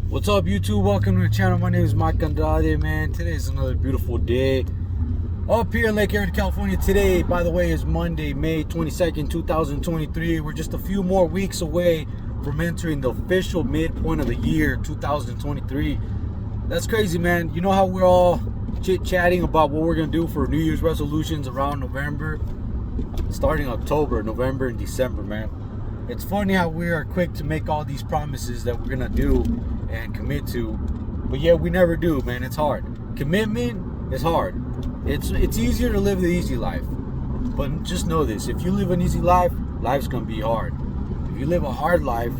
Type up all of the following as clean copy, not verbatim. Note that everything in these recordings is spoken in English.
What's up, YouTube? Welcome to the channel. My name is Mike Andrade, man. Today is another beautiful day up here in Lake Erin, California. Today, by the way, is Monday, May 22nd, 2023. We're just a few more weeks away from entering the official midpoint of the year, 2023. That's crazy, man. You know how we're all chit-chatting about what we're going to do for New Year's resolutions around November? Starting October, November, and December, man. It's funny how we are quick to make all these promises that we're gonna do and commit to, but yet we never do, man. It's hard. Commitment is hard. It's easier to live the easy life, but just know this: if you live an easy life, life's gonna be hard. If you live a hard life,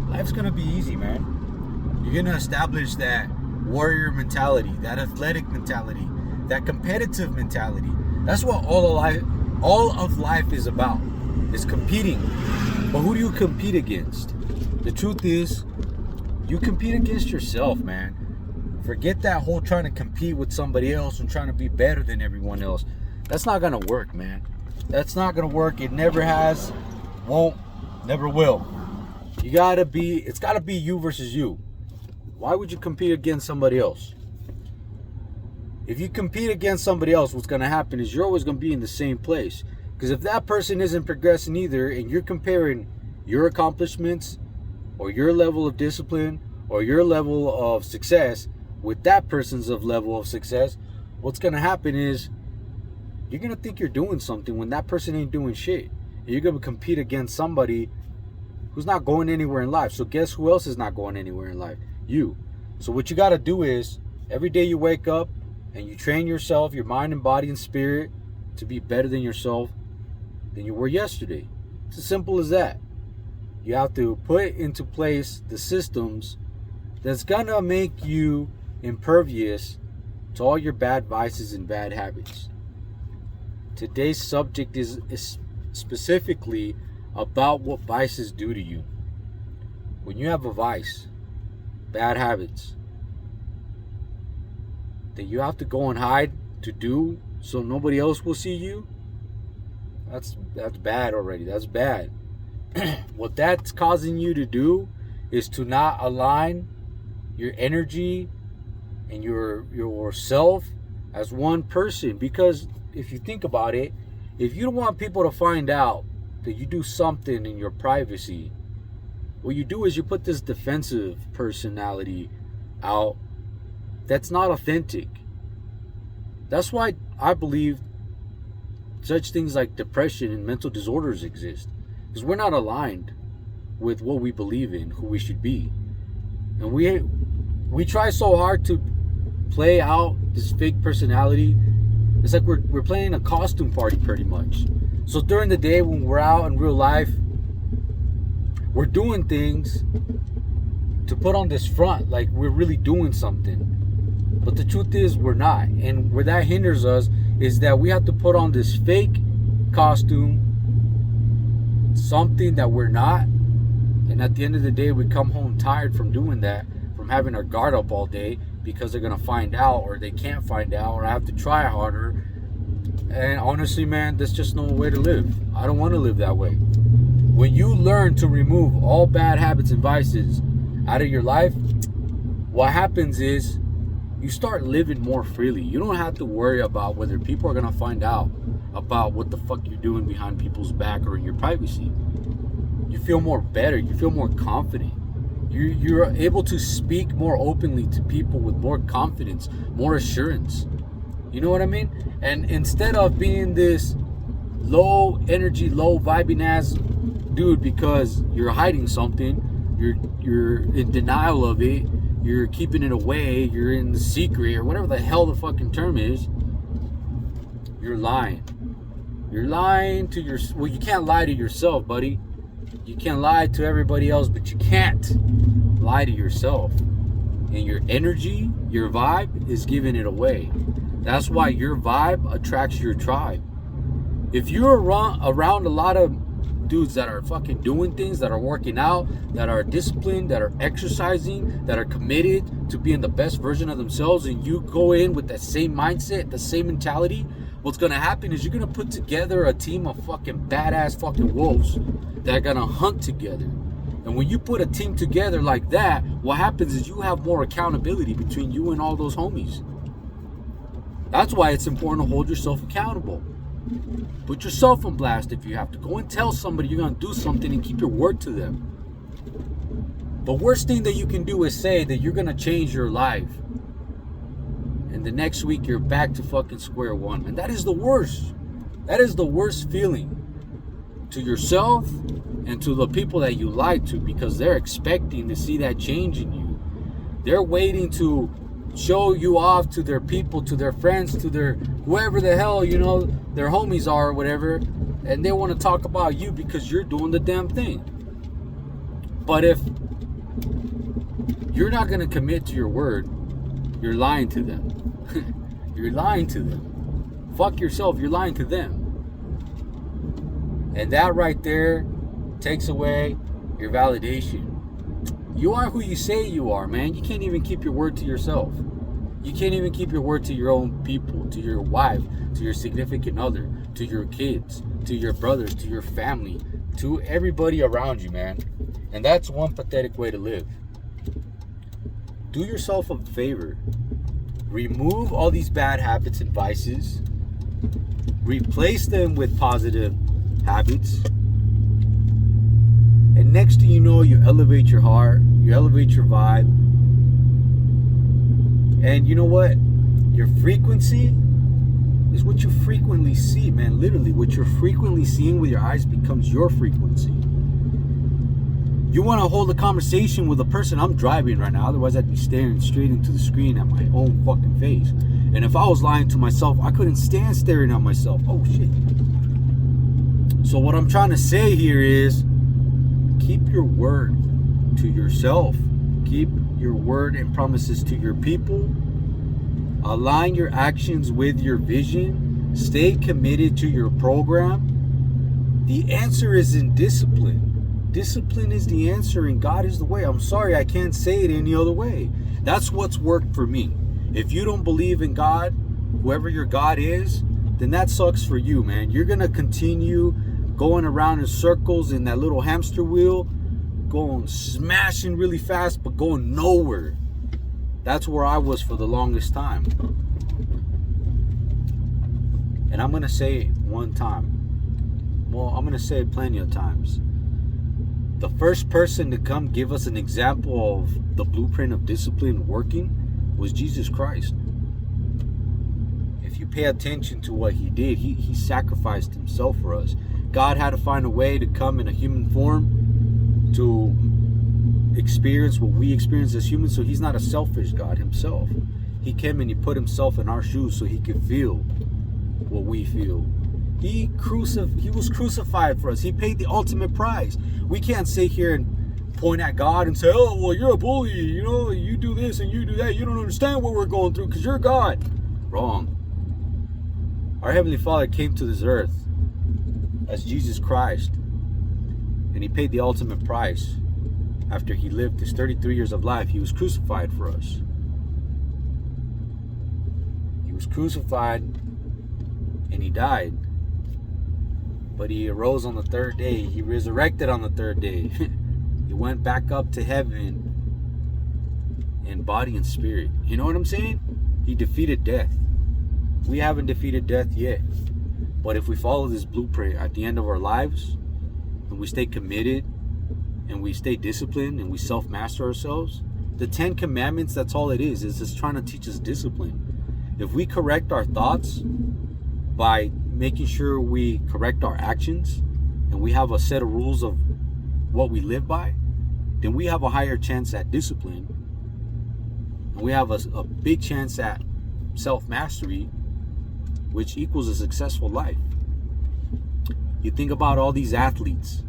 life's gonna be easy, man. You're gonna establish that warrior mentality, that athletic mentality, that competitive mentality. That's what all of life is about. Is competing. But who do you compete against? The truth is, you compete against yourself, man. Forget that whole trying to compete with somebody else and trying to be better than everyone else. That's not gonna work, man. That's not gonna work. It never has, won't, never will. It's gotta be you versus you. Why would you compete against somebody else? If you compete against somebody else, what's gonna happen is you're always gonna be in the same place. Because if that person isn't progressing either, and you're comparing your accomplishments or your level of discipline or your level of success with that person's level of success, what's going to happen is you're going to think you're doing something when that person ain't doing shit. And you're going to compete against somebody who's not going anywhere in life. So guess who else is not going anywhere in life? You. So what you got to do is every day you wake up and you train yourself, your mind and body and spirit, to be better than yourself than you were yesterday. It's as simple as that. You have to put into place the systems that's gonna make you impervious to all your bad vices and bad habits. Today's subject is specifically about what vices do to you. When you have a vice, bad habits, that you have to go and hide to do so nobody else will see you, that's bad already. That's bad. What that's causing you to do is to not align your energy and yourself as one person. Because if you think about it, if you don't want people to find out that you do something in your privacy, what you do is you put this defensive personality out that's not authentic. That's why I believe such things like depression and mental disorders exist, because we're not aligned with what we believe in, who we should be. And we try so hard to play out this fake personality. It's like we're playing a costume party pretty much. So during the day when we're out in real life, we're doing things to put on this front like we're really doing something. But the truth is we're not. And where that hinders us is that we have to put on this fake costume, something that we're not. And at the end of the day, we come home tired from doing that, from having our guard up all day because they're going to find out, or they can't find out, or I have to try harder. And honestly, man, that's just no way to live. I don't want to live that way. When you learn to remove all bad habits and vices out of your life, what happens is you start living more freely. You don't have to worry about whether people are going to find out about what the fuck you're doing behind people's back or in your privacy. You feel more better. You feel more confident. You're able to speak more openly to people with more confidence, more assurance. You know what I mean? And instead of being this low energy, low vibing ass dude because you're hiding something, you're in denial of it, you're keeping it away, you're in the secret, or whatever the hell the fucking term is, you're lying. You're lying to well, you can't lie to yourself, buddy. You can lie to everybody else, but you can't lie to yourself. And your energy, your vibe is giving it away. That's why your vibe attracts your tribe. If you're around a lot of dudes that are fucking doing things, that are working out, that are disciplined, that are exercising, that are committed to being the best version of themselves, and you go in with that same mindset, the same mentality, what's gonna happen is you're gonna put together a team of fucking badass fucking wolves that are gonna hunt together. And when you put a team together like that, what happens is you have more accountability between you and all those homies. That's why it's important to hold yourself accountable. Put yourself on blast if you have to. Go and tell somebody you're going to do something and keep your word to them. The worst thing that you can do is say that you're going to change your life. And the next week you're back to fucking square one. And that is the worst. That is the worst feeling to yourself and to the people that you lied to, because they're expecting to see that change in you. They're waiting to show you off to their people, to their friends, to their whoever the hell, you know, their homies are or whatever. And they want to talk about you because you're doing the damn thing. But if you're not going to commit to your word, you're lying to them. You're lying to them. Fuck yourself, you're lying to them. And that right there takes away your validation. You are who you say you are, man. You can't even keep your word to yourself. You can't even keep your word to your own people, to your wife, to your significant other, to your kids, to your brothers, to your family, to everybody around you, man. And that's one pathetic way to live. Do yourself a favor. Remove all these bad habits and vices. Replace them with positive habits. And next thing you know, you elevate your heart, you elevate your vibe. And you know what? Your frequency is what you frequently see, man. Literally, what you're frequently seeing with your eyes becomes your frequency. You want to hold a conversation with a person. I'm driving right now, otherwise I'd be staring straight into the screen at my own fucking face. And if I was lying to myself, I couldn't stand staring at myself. Oh shit. So what I'm trying to say here is, keep your word to yourself. Keep your word and promises to your people. Align your actions with your vision. Stay committed to your program. The answer is in discipline. Discipline is the answer and God is the way. I'm sorry, I can't say it any other way. That's what's worked for me. If you don't believe in God, whoever your God is, then that sucks for you, man. You're going to continue going around in circles in that little hamster wheel, going smashing really fast, but going nowhere. That's where I was for the longest time. And I'm going to say it one time. Well, I'm going to say it plenty of times. The first person to come give us an example of the blueprint of discipline working was Jesus Christ. If you pay attention to what he did, he sacrificed himself for us. God had to find a way to come in a human form to experience what we experience as humans. So he's not a selfish God himself. He came and he put himself in our shoes so he could feel what we feel. He was crucified for us. He paid the ultimate price. We can't sit here and point at God and say, oh, well, you're a bully. You know, you do this and you do that. You don't understand what we're going through because you're God. Wrong. Our Heavenly Father came to this earth as Jesus Christ. And he paid the ultimate price. After he lived his 33 years of life, he was crucified for us. He was crucified and he died. But he arose on the third day. He resurrected on the third day. He went back up to heaven in body and spirit. You know what I'm saying? He defeated death. We haven't defeated death yet. But if we follow this blueprint at the end of our lives, and we stay committed, and we stay disciplined, and we self-master ourselves, the 10 Commandments, that's all it is just trying to teach us discipline. If we correct our thoughts by making sure we correct our actions, and we have a set of rules of what we live by, then we have a higher chance at discipline. And we have a big chance at self-mastery, which equals a successful life. You think about all these athletes,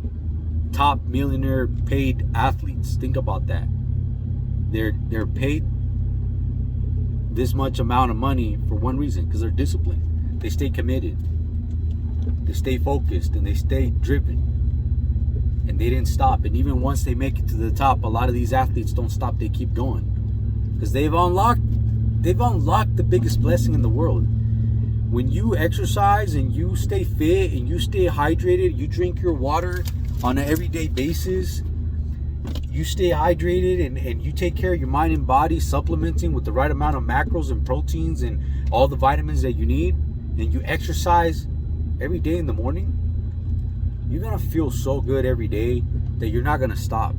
top millionaire paid athletes. Think about that. They're paid this much amount of money for one reason, because they're disciplined. They stay committed. They stay focused and they stay driven. And they didn't stop. And even once they make it to the top, a lot of these athletes don't stop. They keep going. Because they've unlocked the biggest blessing in the world. When you exercise and you stay fit and you stay hydrated, you drink your water on an everyday basis, you stay hydrated and you take care of your mind and body, supplementing with the right amount of macros and proteins and all the vitamins that you need, and you exercise every day in the morning, you're gonna feel so good every day that you're not gonna stop.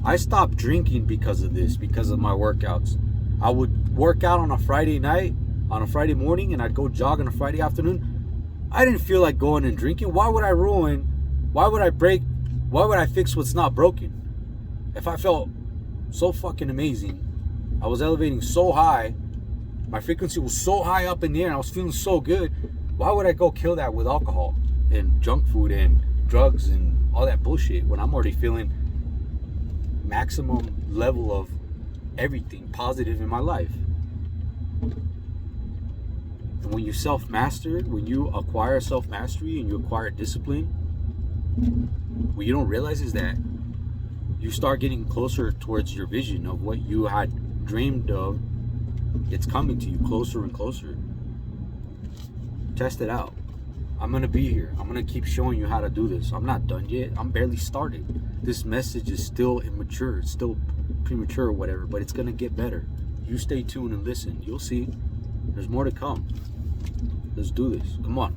I stopped drinking because of this, because of my workouts. I would work out on a Friday night, on a Friday morning, and I'd go jog on a Friday afternoon. I didn't feel like going and drinking. Why would I fix what's not broken? If I felt so fucking amazing, I was elevating so high, my frequency was so high up in the air, and I was feeling so good, why would I go kill that with alcohol and junk food and drugs and all that bullshit when I'm already feeling maximum level of everything positive in my life? And when you self-master, when you acquire self-mastery and you acquire discipline, what you don't realize is that you start getting closer towards your vision of what you had dreamed of. It's coming to you closer and closer. Test it out. I'm going to be here. I'm going to keep showing you how to do this. I'm not done yet. I'm barely started. This message is still immature. It's still premature or whatever, but it's going to get better. You stay tuned and listen. You'll see. There's more to come. Let's do this. Come on.